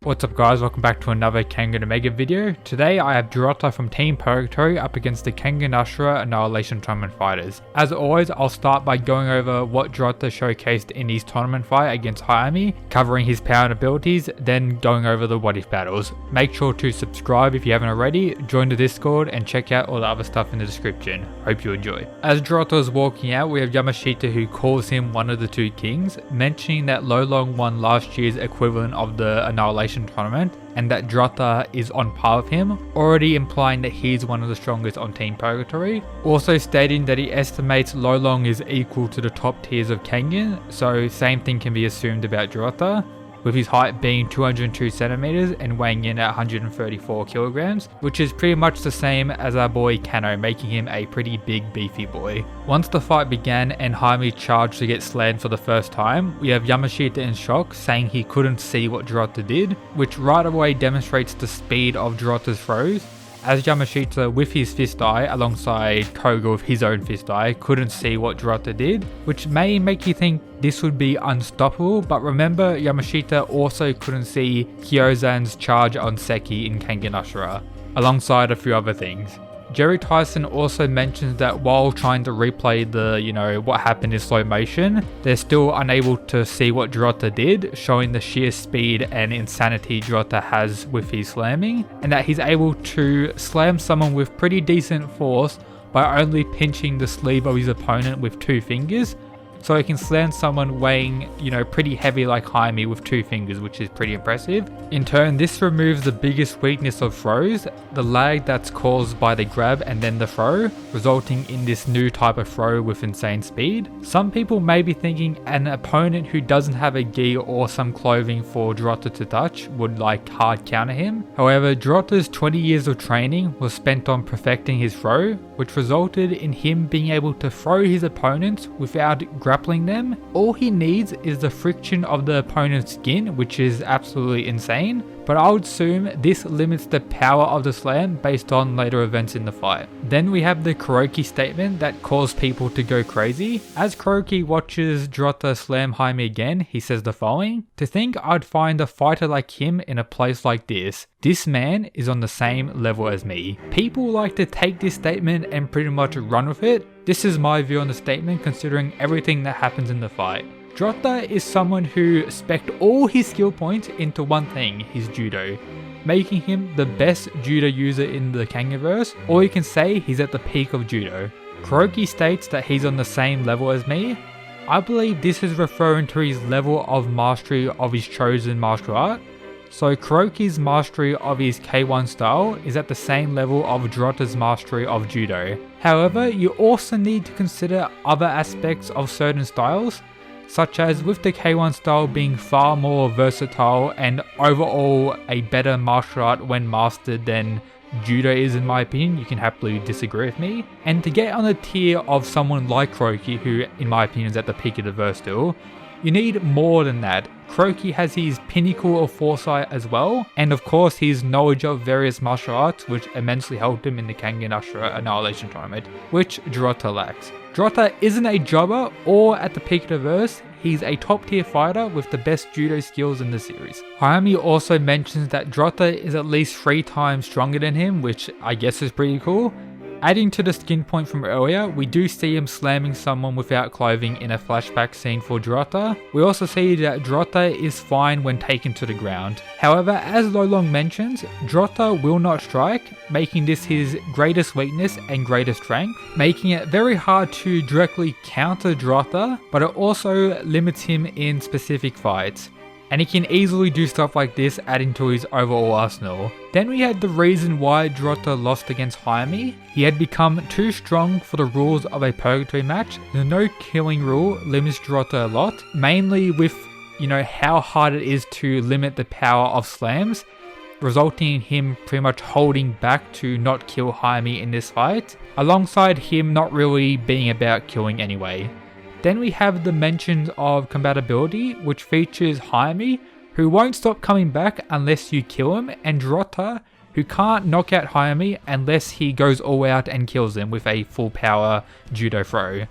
What's up guys, welcome back to another Kengan Omega video. Today I have Jurota from Team Purgatory up against the Kengan Ashura Annihilation Tournament fighters. As always, I'll start by going over what Jurota showcased in his tournament fight against Hayami, covering his power and abilities, then going over the what if battles. Make sure to subscribe if you haven't already, join the Discord and check out all the other stuff in the description. Hope you enjoy. As Jurota is walking out, we have Yamashita who calls him one of the two kings, mentioning that Lolong won last year's equivalent of the Annihilation tournament and that Jurota is on par with him, already implying that he's one of the strongest on Team Purgatory. Also stating that he estimates Lolong is equal to the top tiers of Kengan, so same thing can be assumed about Jurota, with his height being 202 centimeters and weighing in at 134 kilograms, which is pretty much the same as our boy Kano, making him a pretty big beefy boy. Once the fight began and Hayami charged to get slammed for the first time, we have Yamashita in shock, saying he couldn't see what Jurota did, which right away demonstrates the speed of Jurota's throws, as Yamashita with his fist eye alongside Koga with his own fist eye couldn't see what Jurota did, which may make you think this would be unstoppable, but remember Yamashita also couldn't see Kyozan's charge on Seki in Kengan Ashura, alongside a few other things. Jerry Tyson also mentions that while trying to replay the, what happened in slow motion, they're still unable to see what Jurota did, showing the sheer speed and insanity Jurota has with his slamming, and that he's able to slam someone with pretty decent force by only pinching the sleeve of his opponent with two fingers. So he can slam someone weighing, pretty heavy like Hayami with two fingers, which is pretty impressive. In turn, this removes the biggest weakness of throws, the lag that's caused by the grab and then the throw, resulting in this new type of throw with insane speed. Some people may be thinking an opponent who doesn't have a gi or some clothing for Jurota to touch would hard counter him. However, Jurota's 20 years of training was spent on perfecting his throw, which resulted in him being able to throw his opponents without grappling them. All he needs is the friction of the opponent's skin, which is absolutely insane, but I would assume this limits the power of the slam based on later events in the fight. Then we have the Kuroki statement that caused people to go crazy. As Kuroki watches Jurota slam Hayami again, he says the following: "To think I'd find a fighter like him in a place like this. This man is on the same level as me." People like to take this statement and pretty much run with it. This is my view on the statement considering everything that happens in the fight. Jurota is someone who spec'd all his skill points into one thing, his judo, making him the best judo user in the Kangaverse, or you can say he's at the peak of judo. Kuroki states that he's on the same level as me. I believe this is referring to his level of mastery of his chosen martial art. So Kuroki's mastery of his K1 style is at the same level of Jurota's mastery of judo. However, you also need to consider other aspects of certain styles, such as with the K1 style being far more versatile and overall a better martial art when mastered than judo is in my opinion. You can happily disagree with me. And to get on a tier of someone like Kuroki, who in my opinion is at the peak of the verse still, you need more than that. Kuroki has his pinnacle of foresight as well, and of course his knowledge of various martial arts, which immensely helped him in the Kengan Ashura Annihilation Tournament, which Jurota lacks. Jurota isn't a jobber or at the peak of the verse, he's a top tier fighter with the best judo skills in the series. Hayami also mentions that Jurota is at least 3 times stronger than him, which I guess is pretty cool. Adding to the skin point from earlier, we do see him slamming someone without clothing in a flashback scene for Jurota. We also see that Jurota is fine when taken to the ground. However, as Lolong mentions, Jurota will not strike, making this his greatest weakness and greatest strength, making it very hard to directly counter Jurota, but it also limits him in specific fights. And he can easily do stuff like this, adding to his overall arsenal. Then we had the reason why Jurota lost against Hayami. He had become too strong for the rules of a purgatory match. The no killing rule limits Jurota a lot, mainly with how hard it is to limit the power of slams, resulting in him pretty much holding back to not kill Hayami in this fight, alongside him not really being about killing anyway. Then we have the mentions of compatibility, which features Hayami, who won't stop coming back unless you kill him, and Jurota, who can't knock out Hayami unless he goes all out and kills him with a full power judo throw.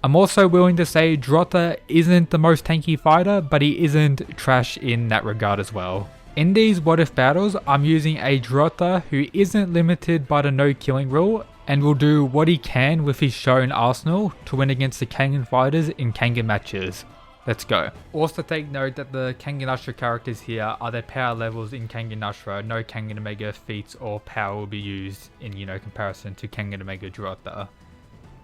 I'm also willing to say Jurota isn't the most tanky fighter, but he isn't trash in that regard as well. In these what if battles, I'm using a Jurota who isn't limited by the no killing rule and will do what he can with his shown arsenal to win against the Kengan fighters in Kengan matches. Let's go. Also take note that the Kengan Ashura characters here are their power levels in Kengan Ashura. No Kengan Omega feats or power will be used in, comparison to Kengan Omega Jurota.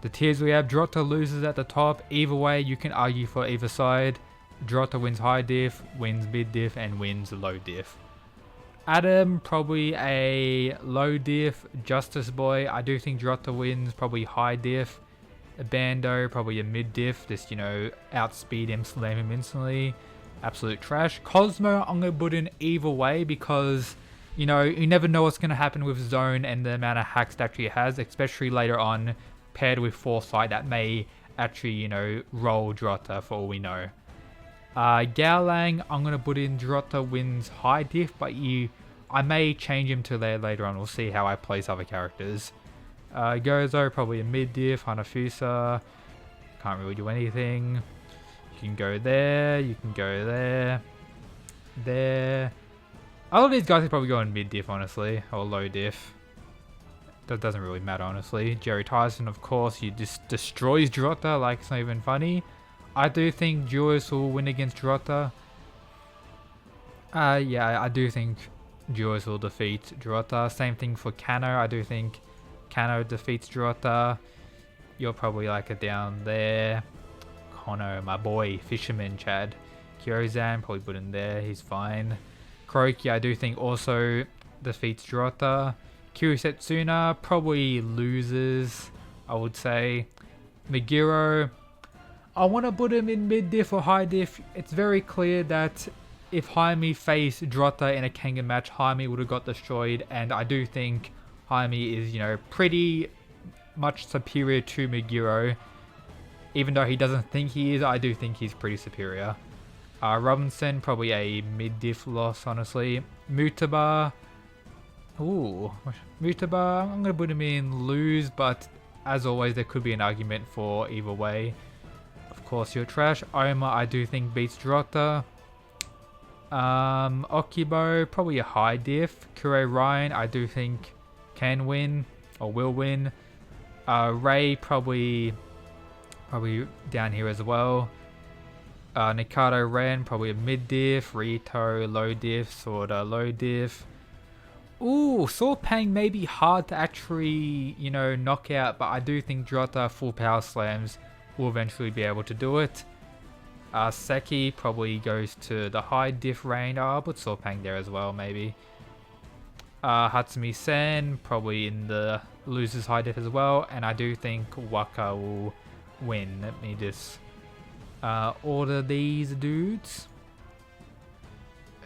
The tiers we have, Jurota loses at the top. Either way, you can argue for either side. Jurota wins high diff, wins mid diff, and wins low diff. Adam, probably a low diff. Justice Boy, I do think Jurota wins, probably high diff. Bando, probably a mid diff, just outspeed him, slam him instantly. Absolute trash. Cosmo, I'm going to put in either way because, you never know what's going to happen with Zone and the amount of hacks that he has, especially later on, paired with Foresight that may actually, roll Jurota for all we know. Gaolang, I'm going to put in Jurota wins high diff, but I may change him to there later on. We'll see how I place other characters. Gozo, probably a mid diff. Hanafusa, can't really do anything. You can go there, you can go there, there. All of these guys are probably going mid diff, honestly, or low diff. That doesn't really matter, honestly. Jerry Tyson, of course, he just destroys Jurota like it's not even funny. I do think Duos will win against Jurota. Yeah, I do think Duos will defeat Jurota. Same thing for Kano. I do think Kano defeats Jurota. You're probably like a down there. Kono, my boy, Fisherman Chad. Kyozan, probably put in there. He's fine. Kuroki, I do think also defeats Jurota. Kirisetsuna probably loses, I would say. Meguro, I want to put him in mid diff or high diff. It's very clear that if Hayami faced Jurota in a Kengan match, Hayami would have got destroyed, and I do think Hayami is, pretty much superior to Meguro. Even though he doesn't think he is, I do think he's pretty superior. Robinson, probably a mid-diff loss, honestly. Mutaba, I'm going to put him in lose, but as always, there could be an argument for either way. Of course, you're trash. Oma, I do think beats Jurota. Okibo, probably a high diff. Kure Ryan, I do think can win or will win. Ray probably down here as well. Nikado Ren probably a mid diff. Rito low diff. Sorta low diff. Ooh, Sorpang may be hard to actually knock out, but I do think Jurota full power slams will eventually be able to do it. Seki probably goes to the high diff range. I'll put Sorpang there as well, maybe. Hatsumi Sen probably in the losers high diff as well, and I do think Waka will win. Let me just order these dudes.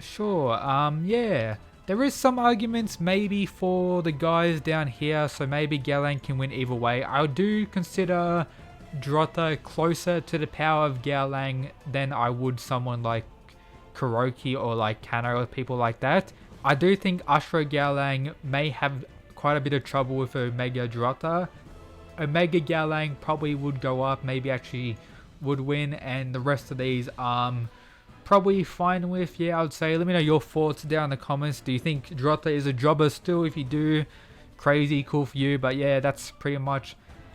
Sure. Yeah, there is some arguments maybe for the guys down here, so maybe Gaolang can win either way. I do consider Jurota closer to the power of Gaolang than I would someone like Kuroki or like Kano or people like that. I do think Ashura Gaolang may have quite a bit of trouble with Omega Jurota. Omega Gaolang probably would go up, maybe actually would win, and the rest of these probably fine with. Yeah, I would say let me know your thoughts down in the comments. Do you think Jurota is a jobber still? If you do, crazy, cool for you. But yeah, that's pretty much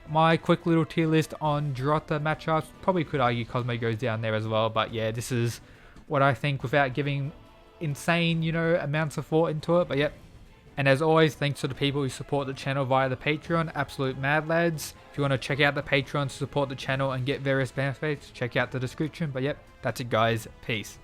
my quick little tier list on Jurota matchups. Probably could argue Cosmo goes down there as well, but yeah, this is what I think without giving insane amounts of thought into it. But yep, and as always, thanks to the people who support the channel via the Patreon, absolute mad lads. If you want to check out the Patreon to support the channel and get various benefits, check out the description. But yep, that's it guys, peace.